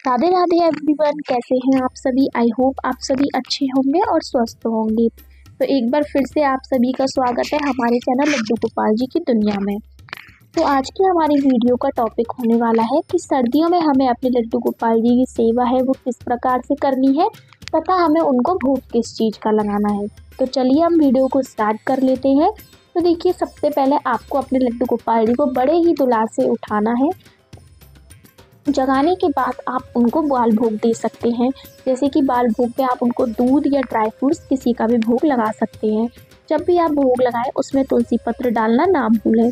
Radhe Radhe everyone, कैसे हैं आप सभी। आई होप आप सभी अच्छे होंगे और स्वस्थ होंगे। तो एक बार फिर से आप सभी का स्वागत है हमारे चैनल लड्डू गोपाल जी की दुनिया में। तो आज की हमारी वीडियो का टॉपिक होने वाला है कि सर्दियों में हमें अपने लड्डू गोपाल जी की सेवा है वो किस प्रकार से करनी है तथा हमें उनको भोग किस चीज़ का लगाना है। तो चलिए हम वीडियो को स्टार्ट कर लेते हैं। तो देखिए, सबसे पहले आपको अपने लड्डू गोपाल जी को बड़े ही दुलार से उठाना है। जगाने के बाद आप उनको बाल भोग दे सकते हैं। जैसे कि बाल भोग पे आप उनको दूध या ड्राई फ्रूट्स किसी का भी भोग लगा सकते हैं। जब भी आप भोग लगाएं उसमें तुलसी पत्र डालना ना भूलें।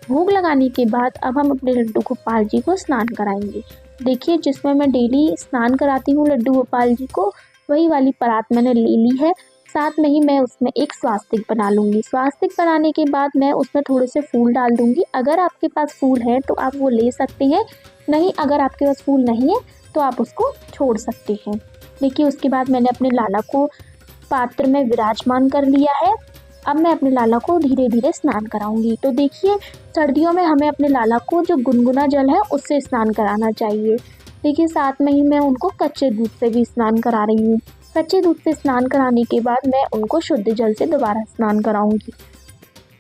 भोग लगाने के बाद अब हम अपने लड्डू गोपाल जी को स्नान कराएंगे। देखिए, जिसमें मैं डेली स्नान कराती हूँ लड्डू गोपाल जी को, वही वाली परात मैंने ले ली है। साथ में ही मैं उसमें एक स्वास्तिक बना लूँगी। स्वास्तिक बनाने के बाद मैं उसमें थोड़े से फूल डाल दूँगी। अगर आपके पास फूल है तो आप वो ले सकते हैं, नहीं अगर आपके पास फूल नहीं है तो आप उसको छोड़ सकते हैं। देखिए, उसके बाद मैंने अपने लाला को पात्र में विराजमान कर लिया है। अब मैं अपने लाला को धीरे धीरे स्नान कराऊंगी। तो देखिए, सर्दियों में हमें अपने लाला को जो गुनगुना जल है उससे स्नान कराना चाहिए। देखिए, साथ में ही मैं उनको कच्चे दूध से भी स्नान करा रही हूँ। कच्चे दूध से स्नान कराने के बाद मैं उनको शुद्ध जल से दोबारा स्नान कराऊंगी।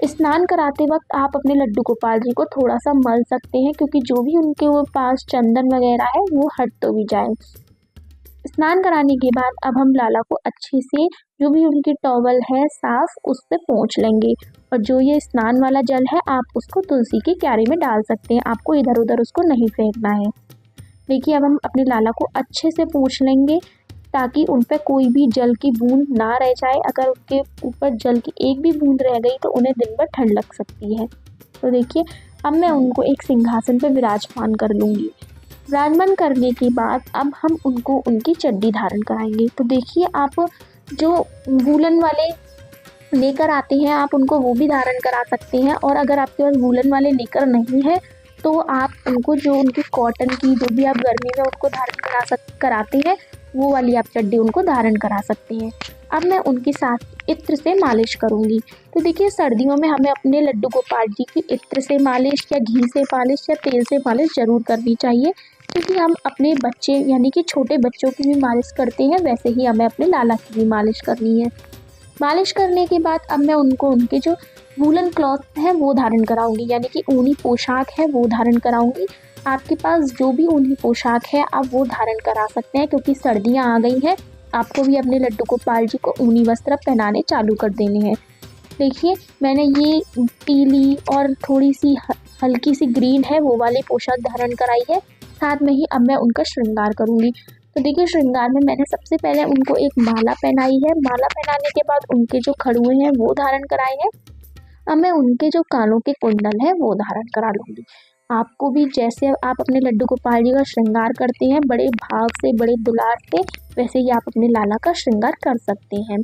स्नान कराते वक्त आप अपने लड्डू गोपाल जी को थोड़ा सा मल सकते हैं, क्योंकि जो भी उनके वो पास चंदन वगैरह है वो हट तो भी जाए। स्नान कराने के बाद अब हम लाला को अच्छे से जो भी उनकी टॉवल है साफ उस पर पोंछ लेंगे। और जो ये स्नान वाला जल है आप उसको तुलसी के क्यारे में डाल सकते हैं। आपको इधर उधर उसको नहीं फेंकना है। देखिए, अब हम अपने लाला को अच्छे से पोंछ लेंगे ताकि उन पर कोई भी जल की बूंद ना रह जाए। अगर उनके ऊपर जल की एक भी बूंद रह गई तो उन्हें दिन भर ठंड लग सकती है। तो देखिए, अब मैं उनको एक सिंहासन पर विराजमान कर लूँगी। विराजमान करने के बाद अब हम उनको उनकी चड्डी धारण कराएंगे। तो देखिए, आप जो वूलन वाले लेकर आते हैं आप उनको वो भी धारण करा सकते हैं। और अगर आपके पास वूलन वाले लेकर नहीं है तो आप उनको जो उनकी कॉटन की जो भी आप गर्मी में उनको धारण कराते हैं वो वाली आप चड्डी उनको धारण करा सकते हैं। अब मैं उनके साथ इत्र से मालिश करूंगी। तो देखिए, सर्दियों में हमें अपने लड्डू गोपाल जी की इत्र से मालिश या घी से मालिश या तेल से मालिश ज़रूर करनी चाहिए, क्योंकि हम अपने बच्चे यानी कि छोटे बच्चों की भी मालिश करते हैं, वैसे ही हमें अपने लाला की भी मालिश करनी है। मालिश करने के बाद अब मैं उनको उनके जो वूलन क्लॉथ है वो धारण कराऊंगी, यानी कि ऊनी पोशाक है वो धारण कराऊंगी। आपके पास जो भी ऊनी पोशाक है आप वो धारण करा सकते हैं, क्योंकि सर्दियां आ गई हैं। आपको भी अपने लड्डू गोपाल जी को ऊनी वस्त्र पहनाने चालू कर देने हैं। देखिए, मैंने ये पीली और थोड़ी सी हल्की सी ग्रीन है वो वाली पोशाक धारण कराई है। साथ में ही अब मैं उनका श्रृंगार करूँगी। तो देखिए, श्रृंगार में मैंने सबसे पहले उनको एक माला पहनाई है। माला पहनाने के बाद उनके जो खड़ुए हैं वो धारण कराए हैं। अब मैं उनके जो कानों के कुंडल हैं वो धारण करा लूँगी। आपको भी जैसे आप अपने लड्डू गोपाल जी का श्रृंगार करते हैं बड़े भाव से, बड़े दुलार से, वैसे ही आप अपने लाला का श्रृंगार कर सकते हैं।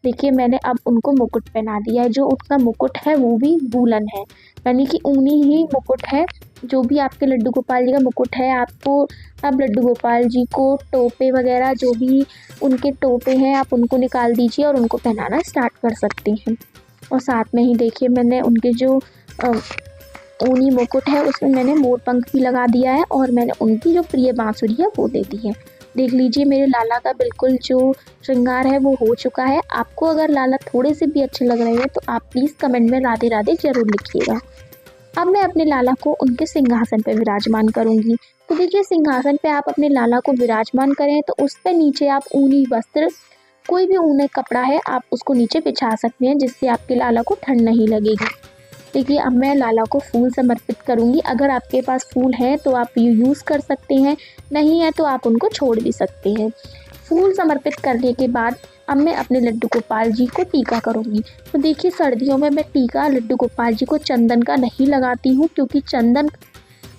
देखिए, मैंने अब उनको मुकुट पहना दिया है। जो उनका मुकुट है वो भी वूलन है, यानी कि ऊनी ही मुकुट है। जो भी आपके लड्डू गोपाल जी का मुकुट है आपको अब लड्डू गोपाल जी को टोपे वगैरह जो भी उनके टोपे हैं आप उनको निकाल दीजिए और उनको पहनाना स्टार्ट कर सकते हैं। और साथ में ही देखिए, मैंने उनके जो ऊनी मुकुट है उसमें मैंने मोर पंख भी लगा दिया है और मैंने उनकी जो प्रिय बांसुरी है वो दे दी है। देख लीजिए, मेरे लाला का बिल्कुल जो श्रृंगार है वो हो चुका है। आपको अगर लाला थोड़े से भी अच्छे लग रहे हैं तो आप प्लीज़ कमेंट में राधे राधे ज़रूर लिखिएगा। अब मैं अपने लाला को उनके सिंहासन पर विराजमान करूंगी। तो देखिए, सिंहासन पे आप अपने लाला को विराजमान करें तो उस पर नीचे आप ऊनी वस्त्र, कोई भी ऊनी कपड़ा है आप उसको नीचे बिछा सकते हैं, जिससे आपके लाला को ठंड नहीं लगेगी। देखिए, अब मैं लाला को फूल समर्पित करूंगी। अगर आपके पास फूल है तो आप यूज़ कर सकते हैं, नहीं है तो आप उनको छोड़ भी सकते हैं। फूल समर्पित करने के बाद अब मैं अपने लड्डू गोपाल जी को टीका करूंगी। तो देखिए, सर्दियों में मैं टीका लड्डू गोपाल जी को चंदन का नहीं लगाती हूँ, क्योंकि चंदन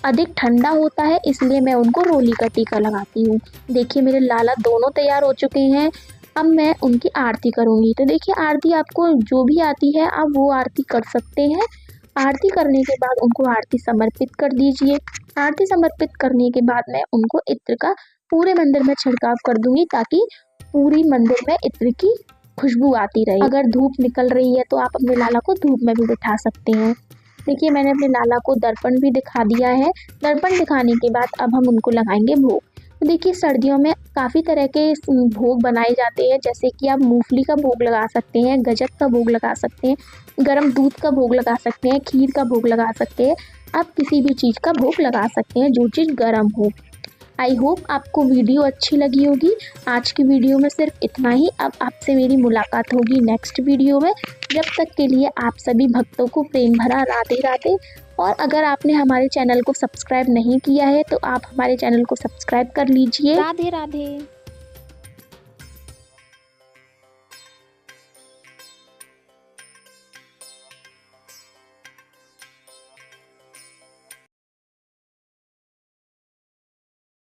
अधिक ठंडा होता है, इसलिए मैं उनको रोली का टीका लगाती हूँ। देखिए, मेरे लाला दोनों तैयार हो चुके हैं। अब मैं उनकी आरती करूँगी। तो देखिए, आरती आपको जो भी आती है आप वो आरती कर सकते हैं। आरती करने के बाद उनको आरती समर्पित कर दीजिए। आरती समर्पित करने के बाद मैं उनको इत्र का पूरे मंदिर में छिड़काव कर दूंगी, ताकि पूरी मंदिर में इत्र की खुशबू आती रहे। अगर धूप निकल रही है तो आप अपने लाला को धूप में भी बिठा सकते हैं। देखिए, मैंने अपने लाला को दर्पण भी दिखा दिया है। दर्पण दिखाने के बाद अब हम उनको लगाएंगे भोग। तो देखिए सर्दियों में काफ़ी तरह के भोग बनाए जाते हैं, जैसे कि आप मूंगफली का भोग लगा सकते हैं, गज्जक का भोग लगा सकते हैं, गर्म दूध का भोग लगा सकते हैं, खीर का भोग लगा सकते हैं। आप किसी भी चीज़ का भोग लगा सकते हैं जो चीज़ गर्म हो। आई होप आपको वीडियो अच्छी लगी होगी। आज की वीडियो में सिर्फ इतना ही। अब आपसे मेरी मुलाकात होगी नेक्स्ट वीडियो में। जब तक के लिए आप सभी भक्तों को प्रेम भरा राधे राधे। और अगर आपने हमारे चैनल को सब्सक्राइब नहीं किया है तो आप हमारे चैनल को सब्सक्राइब कर लीजिए। राधे राधे।